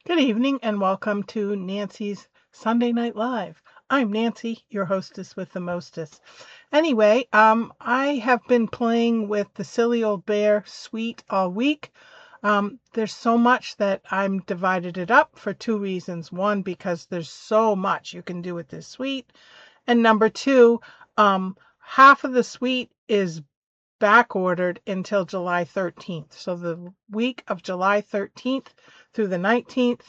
Good evening and welcome to Nancy's Sunday Night Live. I'm Nancy, your hostess with the mostest. Anyway, I have been playing with the Silly Old Bear suite all week. There's so much that I'm divided it up for two reasons. One, because there's so much you can do with this suite. And number two, half of the suite is back ordered until July 13th. So the week of July 13th through the 19th,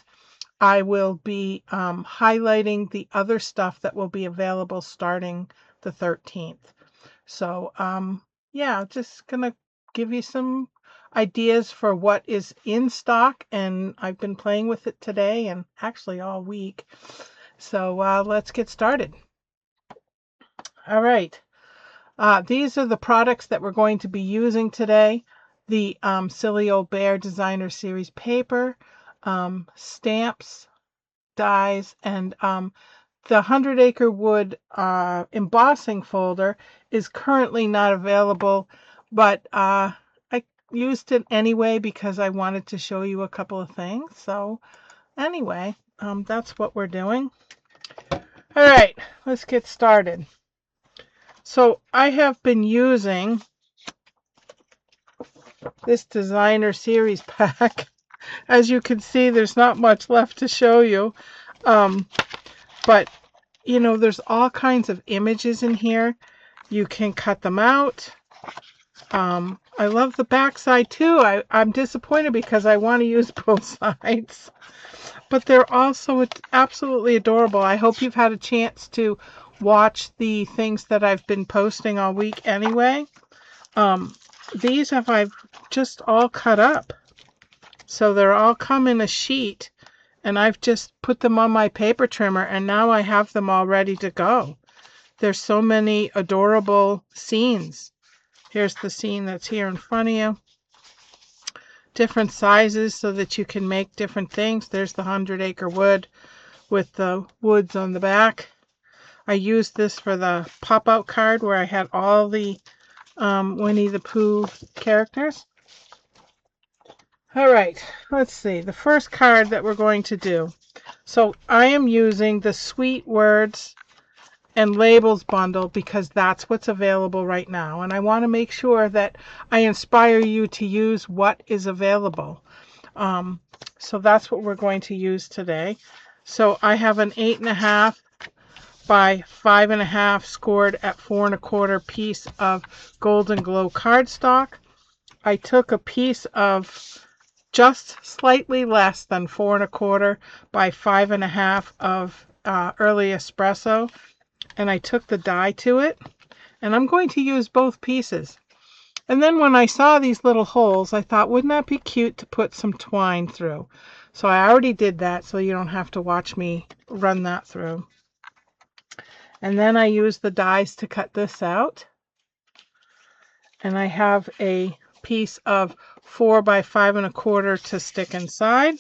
I will be highlighting the other stuff that will be available starting the 13th. So yeah, just gonna give you some ideas for what is in stock, and I've been playing with it today and actually all week. So let's get started. All right. These are the products that we're going to be using today. The Silly Old Bear Designer Series paper, stamps, dies, and the 100 Acre Wood embossing folder is currently not available, but I used it anyway because I wanted to show you a couple of things. So anyway, that's what we're doing. All right, let's get started. So I have been using this designer series pack. As you can see, there's not much left to show you. But, you know, there's all kinds of images in here. You can cut them out. I love the back side too. I'm disappointed because I want to use both sides. But they're also absolutely adorable. I hope you've had a chance to watch the things that I've been posting all week anyway. These I've just all cut up. So they're all come in a sheet, and I've just put them on my paper trimmer, and now I have them all ready to go. There's so many adorable scenes. Here's the scene that's here in front of you. Different sizes so that you can make different things. There's the 100 Acre Wood with the woods on the back. I used this for the pop-out card where I had all the Winnie the Pooh characters. All right, let's see. The first card that we're going to do. So I am using the Sweet Words and Labels bundle because that's what's available right now. And I want to make sure that I inspire you to use what is available. So that's what we're going to use today. So I have an 8.5 by 5.5 scored at 4 1/4 piece of Golden Glow cardstock. I took a piece of just slightly less than 4 1/4 by 5.5 of early espresso, and I took the die to it, and I'm going to use both pieces. And then when I saw these little holes, I thought, wouldn't that be cute to put some twine through? So I already did that, so you don't have to watch me run that through. And then I used the dies to cut this out, and I have a piece of 4 by 5 1/4 to stick inside.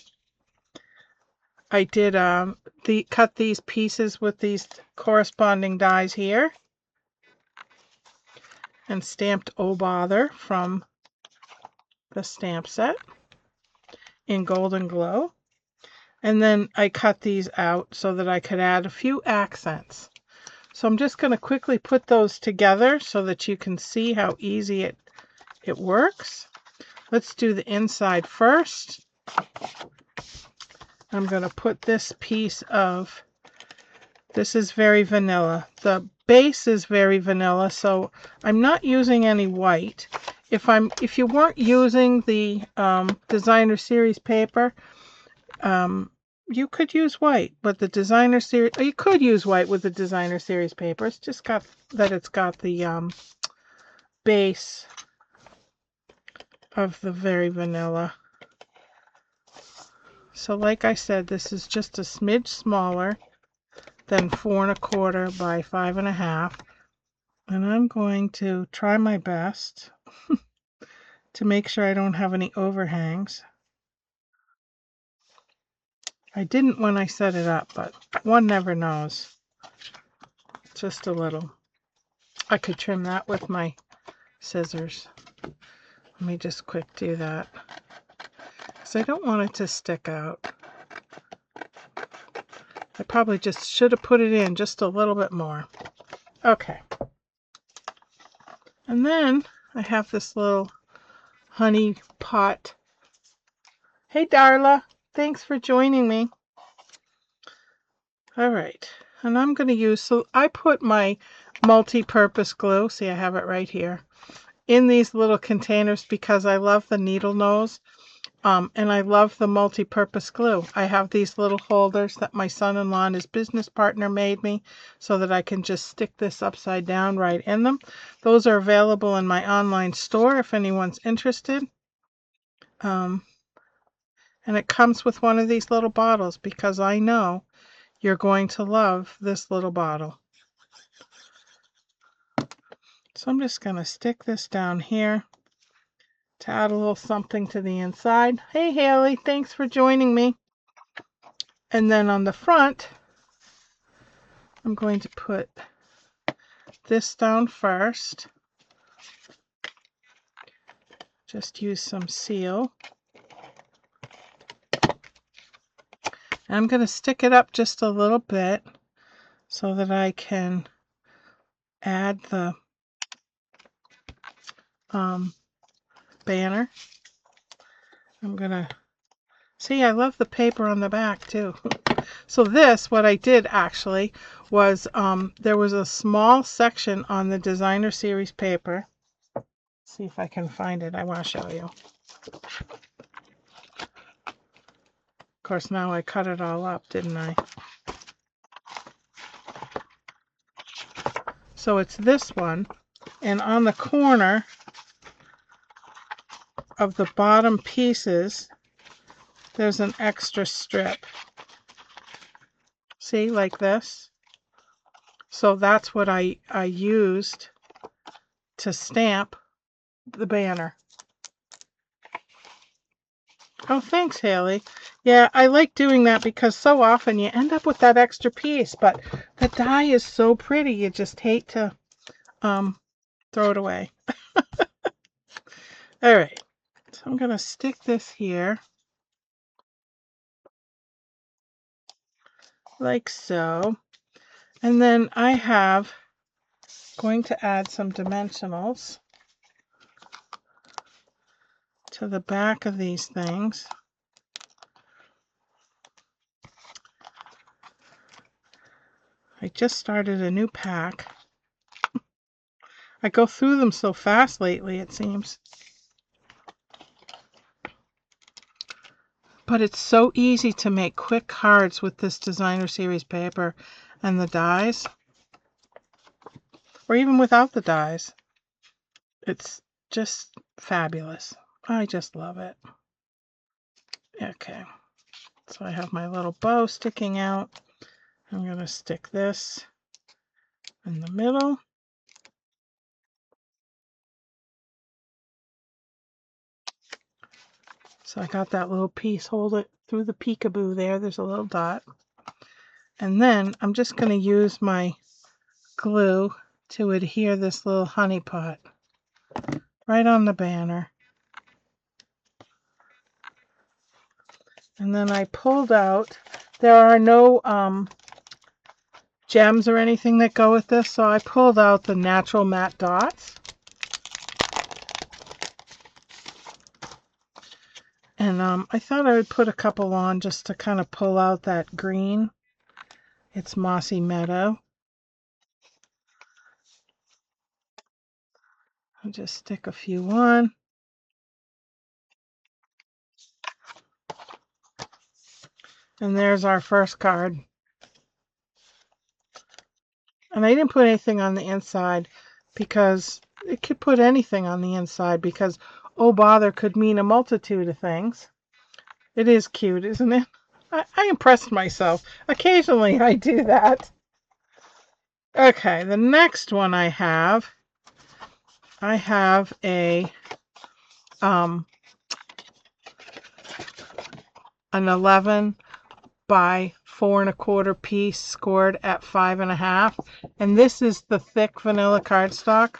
I did cut these pieces with these corresponding dies here and stamped Oh Bother from the stamp set in Golden Glow. And then I cut these out so that I could add a few accents. So I'm just going to quickly put those together so that you can see how easy it works. Let's do the inside first. I'm going to put this piece of, this is very vanilla. The base is very vanilla, so I'm not using any white. If you weren't using the designer series paper, you could use white, but the designer series, you could use white with the designer series paper. It's just got that it's got the base of the very vanilla. So like I said, this is just a smidge smaller than 4 1/4 by 5.5. And I'm going to try my best to make sure I don't have any overhangs. I didn't when I set it up, but one never knows. Just a little. I could trim that with my scissors. Let me just quick do that, because I don't want it to stick out. I probably just should have put it in just a little bit more. Okay. And then I have this little honey pot. Hey, Darla. Thanks for joining me. All right. And I'm going to use, so I put my multi-purpose glue, see I have it right here, in these little containers because I love the needle nose. And I love the multi-purpose glue. I have these little holders that my son-in-law and his business partner made me so that I can just stick this upside down right in them. Those are available in my online store if anyone's interested. And it comes with one of these little bottles because I know you're going to love this little bottle. So I'm just going to stick this down here to add a little something to the inside. Hey, Haley, thanks for joining me. And then on the front, I'm going to put this down first. Just use some Sill. And I'm going to stick it up just a little bit so that I can add the banner. I'm going to, see, I love the paper on the back too. So this, what I did actually, was there was a small section on the designer series paper. See if I can find it. I want to show you. Of course, now I cut it all up, didn't I? So it's this one, and on the corner of the bottom pieces, there's an extra strip. See, like this. So that's what I used to stamp the banner. Oh, thanks, Haley. Yeah, I like doing that because so often you end up with that extra piece, but the die is so pretty, you just hate to throw it away. All right, so I'm going to stick this here like so. And then I have going to add some dimensionals to the back of these things. I just started a new pack. I go through them so fast lately, it seems. But it's so easy to make quick cards with this designer series paper and the dies. Or even without the dies. It's just fabulous. I just love it. Okay. So I have my little bow sticking out. I'm going to stick this in the middle. So I got that little piece, hold it through the peekaboo there. There's a little dot. And then I'm just going to use my glue to adhere this little honey pot right on the banner. And then I pulled out, there are no gems or anything that go with this, so I pulled out the natural matte dots. And I thought I would put a couple on just to kind of pull out that green. It's Mossy Meadow. I'll just stick a few on. And there's our first card. And I didn't put anything on the inside because it could put anything on the inside because, oh bother, could mean a multitude of things. It is cute, isn't it? I impressed myself. Occasionally I do that. Okay, the next one I have a an 11 by 4 1/4 piece scored at 5 1/2, and this is the thick vanilla cardstock.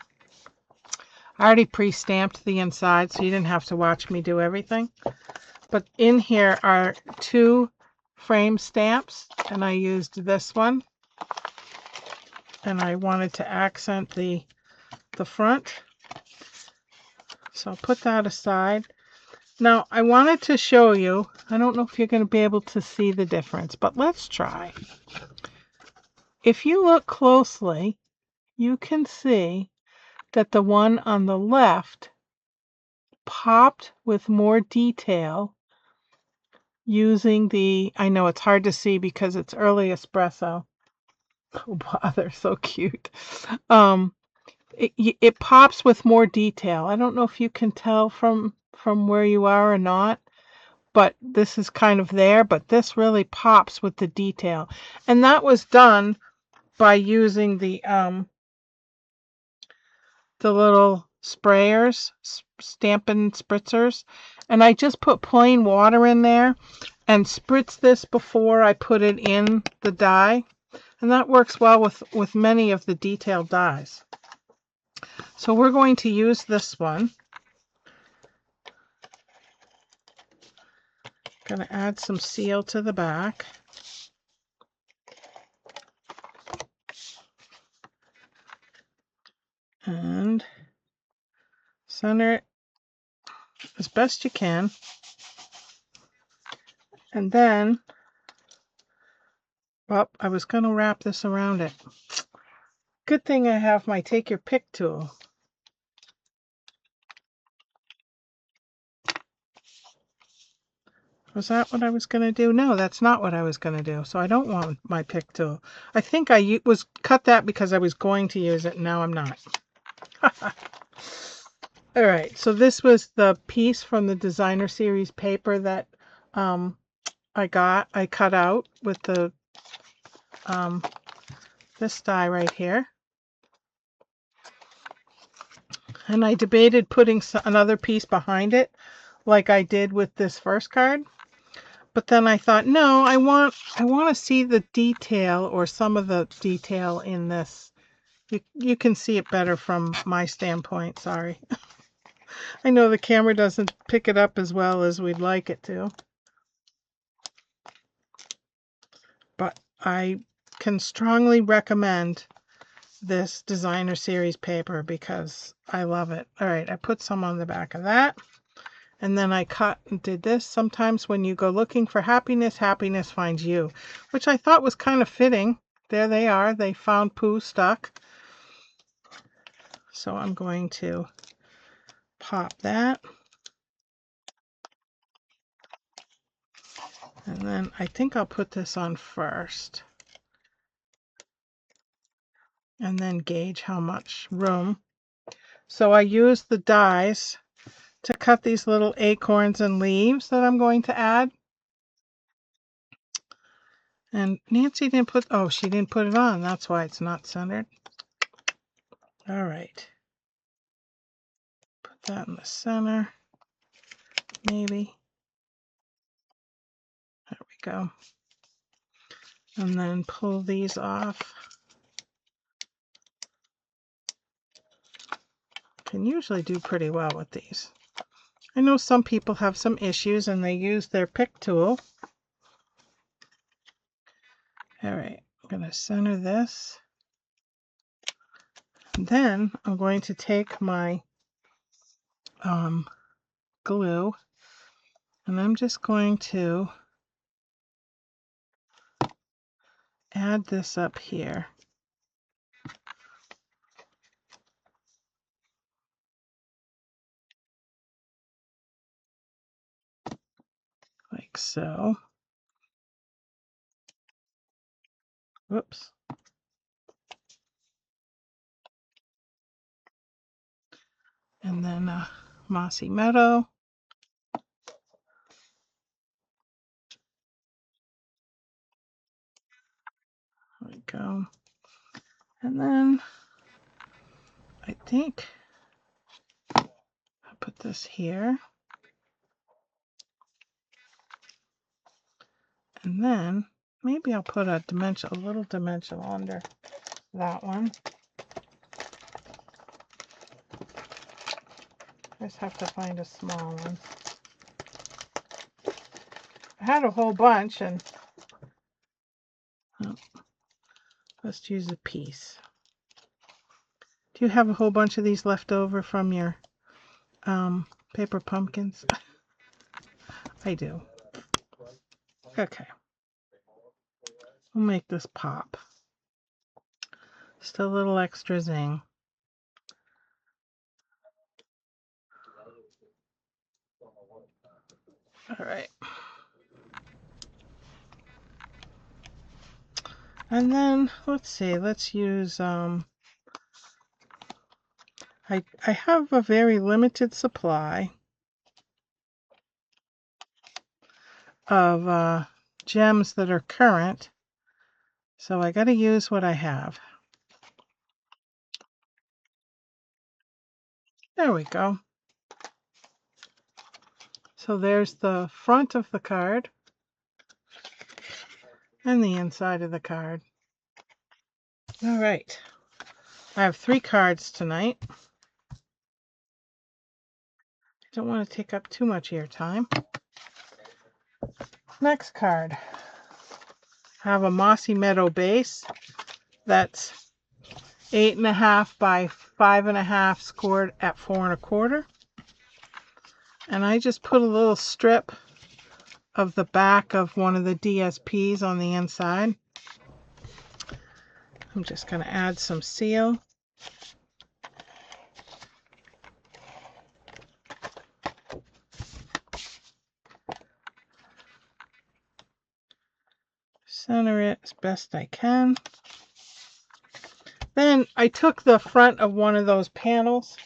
I already pre-stamped the inside, so you didn't have to watch me do everything. But in here are 2 frame stamps, and I used this one, and I wanted to accent the front, so I'll put that aside. Now I wanted to show you, I don't know if you're going to be able to see the difference, but let's try. If you look closely, you can see that the one on the left popped with more detail using the, I know it's hard to see because it's early espresso. Oh, wow, they're so cute. It pops with more detail. I don't know if you can tell from where you are or not, but this is kind of there, but this really pops with the detail. And that was done by using the little sprayers, Stampin' spritzers, and I just put plain water in there and spritz this before I put it in the die, and that works well with many of the detailed dies. So we're going to use this one. Going to add some seal to the back. And center it as best you can. And then, well, I was going to wrap this around it. Good thing I have my take your pick tool. Was that what I was going to do? No, that's not what I was going to do. So I don't want my pick tool. I think I was cut that because I was going to use it, and now I'm not. All right, so this was the piece from the designer series paper that I cut out with the this die right here. And I debated putting another piece behind it like I did with this first card. But then I thought, no, I want to see the detail, or some of the detail in this. You can see it better from my standpoint, sorry. I know the camera doesn't pick it up as well as we'd like it to. But I can strongly recommend this designer series paper because I love it. All right, I put some on the back of that. And then I cut and did this. Sometimes when you go looking for happiness, happiness finds you, which I thought was kind of fitting. There they are. They found Pooh stuck. So I'm going to pop that. And then I think I'll put this on first. And then gauge how much room. So I used the dies to cut these little acorns and leaves that I'm going to add. And Nancy didn't put, oh, she didn't put it on. That's why it's not centered. All right. Put that in the center. Maybe. There we go. And then pull these off. Can usually do pretty well with these. I know some people have some issues and they use their pick tool. All right, I'm going to center this. And then I'm going to take my glue, and I'm just going to add this up here. Like so. Whoops. And then Mossy Meadow. There we go. And then I think I'll put this here. And then maybe I'll put a little dimensional under that one. I just have to find a small one. I had a whole bunch and Oh, let's use a piece. Do you have a whole bunch of these left over from your paper pumpkins? I do. Okay. We'll make this pop. Just a little extra zing. All right. And then, let's see, let's use, I have a very limited supply of gems that are current, so I got to use what I have. There we go. So there's the front of the card and the inside of the card. All right. I have 3 cards tonight. Don't want to take up too much airtime. Next card. I have a Mossy Meadow base that's 8.5 by 5.5 scored at 4 1/4. And I just put a little strip of the back of one of the DSPs on the inside. I'm just going to add some seal. Center it as best I can. Then I took the front of one of those panels,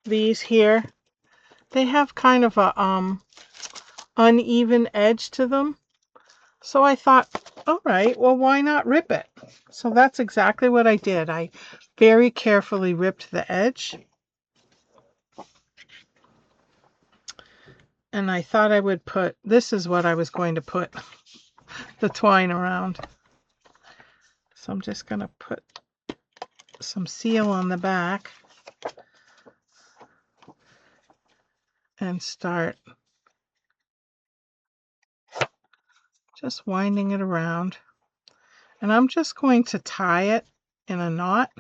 these here. They have kind of a uneven edge to them. So I thought, all right, well, why not rip it? So that's exactly what I did. I very carefully ripped the edge. And I thought I would put, this is what I was going to put the twine around. So I'm just going to put some seal on the back and start just winding it around. And I'm just going to tie it in a knot.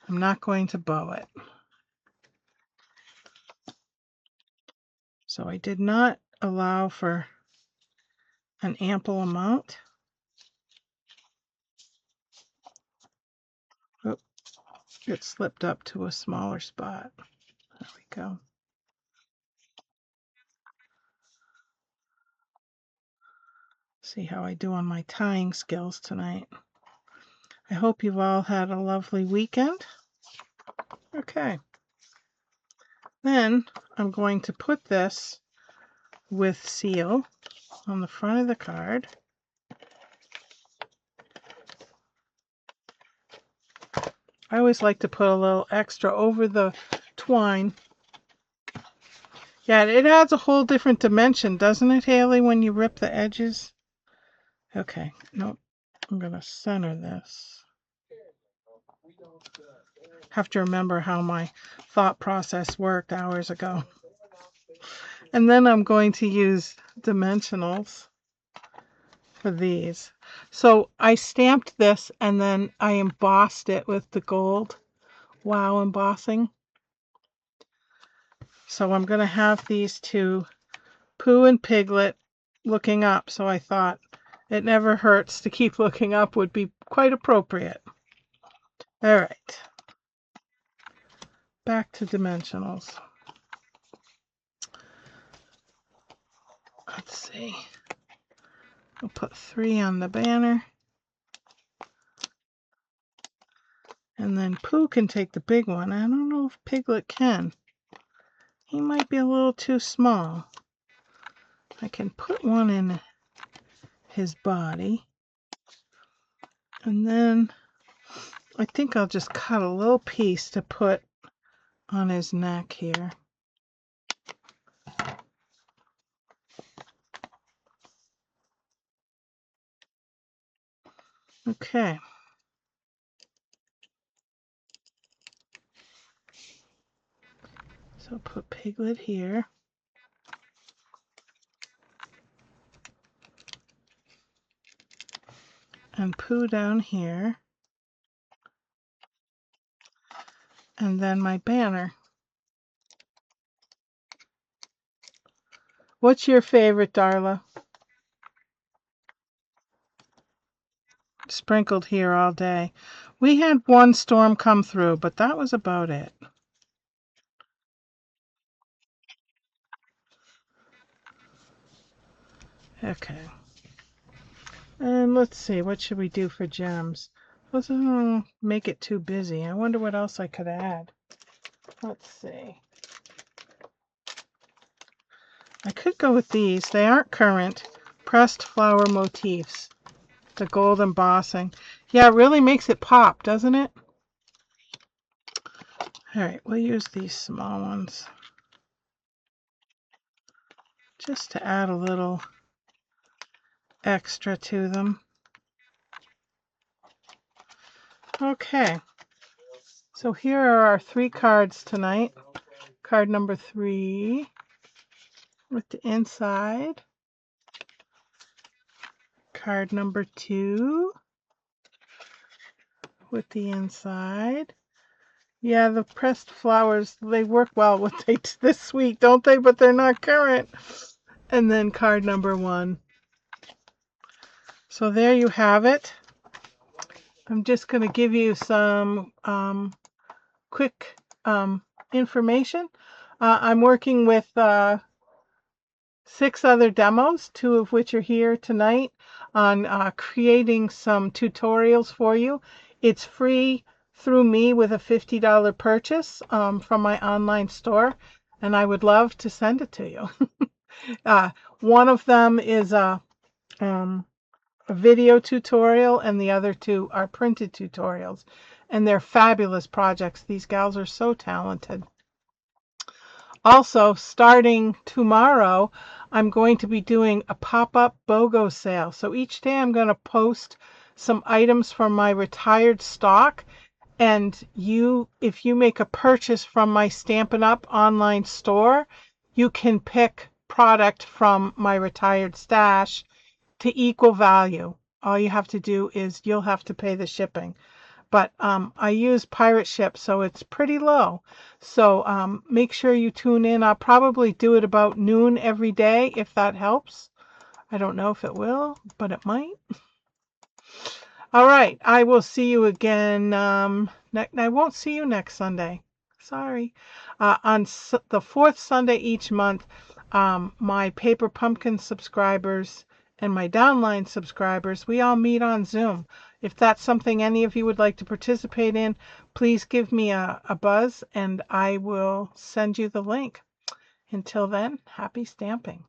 I'm not going to bow it. So I did not allow for an ample amount. Oh, it slipped up to a smaller spot. There we go. See how I do on my tying skills tonight. I hope you've all had a lovely weekend. Okay. Then I'm going to put this with seal on the front of the card. I always like to put a little extra over the twine. Yeah, it adds a whole different dimension, doesn't it, Haley, when you rip the edges? Okay, nope. I'm going to center this. Have to remember how my thought process worked hours ago. And then I'm going to use dimensionals for these. So I stamped this and then I embossed it with the gold Wow embossing. So I'm going to have these two, Pooh and Piglet, looking up. So I thought it never hurts to keep looking up would be quite appropriate. All right. Back to dimensionals. Let's see. We'll put 3 on the banner. And then Pooh can take the big one. I don't know if Piglet can. He might be a little too small. I can put one in his body. And then I think I'll just cut a little piece to put on his neck here. Okay. So put Piglet here. and Pooh down here. And then my banner. What's your favorite, Darla? Sprinkled here all day. We had one storm come through, but that was about it. Okay. And let's see, what should we do for gems? Let's make it too busy. I wonder what else I could add. Let's see. I could go with these. They aren't current. Pressed flower motifs. The gold embossing. Yeah, it really makes it pop, doesn't it? All right, we'll use these small ones just to add a little extra to them. Okay, so here are our 3 cards tonight. Card number 3 with the inside. Card number 2 with the inside. Yeah, the pressed flowers, they work well with this week, don't they? But they're not current. And then card number 1. So there you have it. I'm just going to give you some quick information. I'm working with 6 other demos, 2 of which are here tonight, on creating some tutorials for you. It's free through me with a $50 purchase from my online store, and I would love to send it to you. One of them is a video tutorial, and the other 2 are printed tutorials, and they're fabulous projects. These gals are so talented. Also, starting tomorrow, I'm going to be doing a pop-up BOGO sale. So each day I'm going to post some items from my retired stock, and if you make a purchase from my Stampin' Up online store, you can pick product from my retired stash to equal value. All you have to do is you'll have to pay the shipping. But I use pirate ship, so it's pretty low. So make sure you tune in. I'll probably do it about noon every day if that helps. I don't know if it will, but it might. All right, I will see you again. I won't see you next Sunday. Sorry. On the 4th Sunday each month, my Paper Pumpkin subscribers and my downline subscribers, we all meet on Zoom. If that's something any of you would like to participate in, please give me a buzz and I will send you the link. Until then, happy stamping.